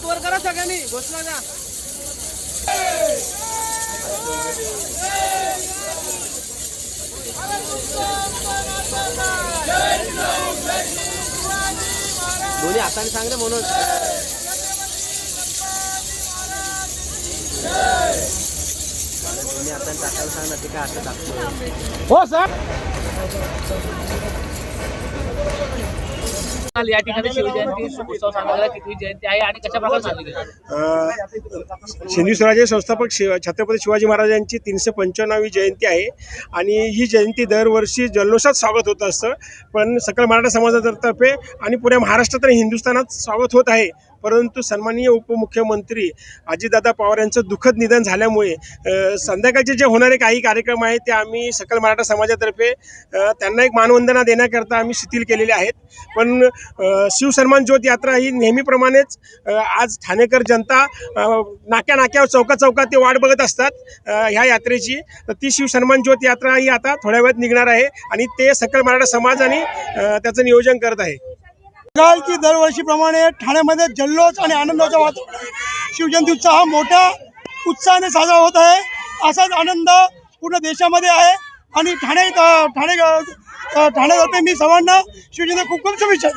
हात वर करा सगळ्यांनी, घोषणा द्या. दोन्ही हाताने सांग रे म्हणून. दोन्ही हाताने टाकायला सांग ना, ते काय हातात टाकतो. हो सर. या ठिकाणी शिवजयंती उत्सव साजरा केला, कितवी जयंती आहे आणि कशा प्रकारे साजरी केली? हिंदवी स्वराज्य संस्थापक छत्रपती शिवाजी महाराजांची 395वी जयंती आहे आणि ही जयंती दरवर्षी जल्लोषात स्वागत होत असतं. पण सकल मराठा समाजातर्फे आणि पुऱ्या महाराष्ट्रात आणि हिंदुस्थानात स्वागत होत आहे. परंतु सन्माननीय उपमुख्यमंत्री अजितदादा पवार यांचं दुःखद निधन झाल्यामुळे संध्याकाळचे जे होणारे काही कार्यक्रम आहेत ते आम्ही सकल मराठा समाजातर्फे त्यांना एक मानवंदना देण्याकरता आम्ही शिथिल केलेले आहेत. पण शिवसन्मान ज्योत यात्रा ही नेहमीप्रमाणेच आज ठाणेकर जनता नाक्यावर चौकात ते वाट बघत असतात ह्या यात्रेची. तर ती शिवसन्मान ज्योत यात्रा ही आता थोड्या वेळात निघणार आहे आणि ते सकल मराठा समाज आणि त्याचं नियोजन करत आहे. की दरवर्षीप्रमाणे ठाण्यामध्ये जल्लोष आणि आनंदाचा वातावरण शिवजयंती उत्सव मोठ्या उत्साहाने साजरा होत आहे. असाच आनंद पूर्ण देशामध्ये आहे आणि ठाण्यातर्फे मी सर्वांना शिवजयंती खूप शुभेच्छा.